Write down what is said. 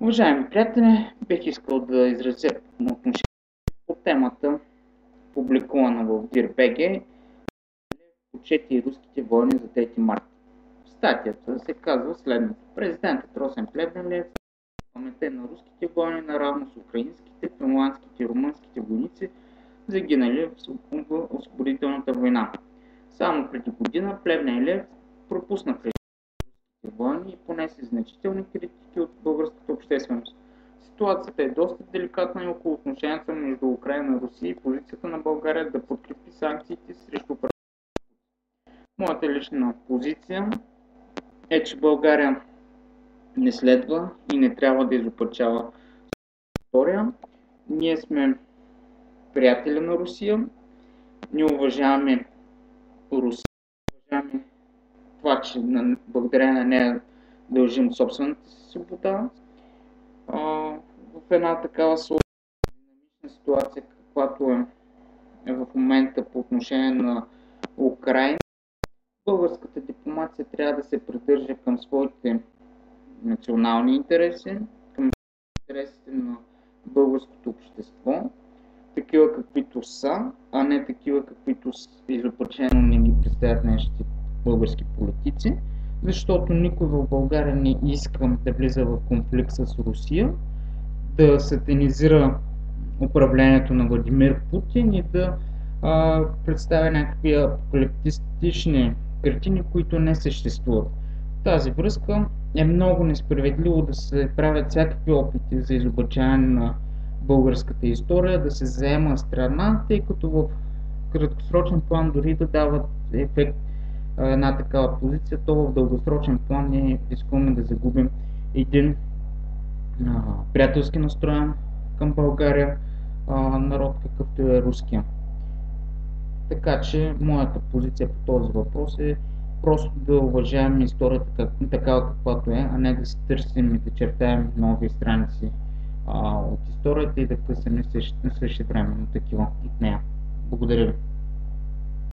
Уважаеми приятели, бих искал да изразя отношение по темата, публикувана в DIR.BG, отчети руските войни за 3 марта. В статията се казва следното. Президентът Росен Плевнелиев паметта на руските войни наравно с украинските, финландските и румънските войници, загинали в освободителната война. Само преди година Плевнелиев пропусна войни и понесе значителни критики от българската общественост. Ситуацията е доста деликатна и около отношенията между Украина и Русия и позицията на България да подкрепи санкциите срещу правителството. Моята лична позиция е, че България не следва и не трябва да изопачава история. Ние сме приятели на Русия, ние уважаваме Русия, уважаваме това, че благодарение на нея дължим собствената си свобода. В една такава сложна динамична ситуация, каквато е в момента по отношение на Украина, българската дипломация трябва да се придържа към своите национални интереси, към интересите на българското общество, такива каквито са, а не такива каквито изопачено не ги представят нашите български политици, защото никой в България не иска да влиза в конфликт с Русия, да сатанизира управлението на Владимир Путин и да представя някакви апокалиптични картини, които не съществуват. В тази връзка е много несправедливо да се правят всякакви опити за изобачаване на българската история, да се заема страна, тъй като в краткосрочен план дори да дават ефект една такава позиция, то в дългосрочен план ние рискуваме да загубим един приятелски настроен към България народ, какъвто е руския. Така че моята позиция по този въпрос е просто да уважаваме историята такава каквато е, а не да си търсим и да чертаем нови страници от историята и да късаме същевременно такива от нея. Благодаря ви.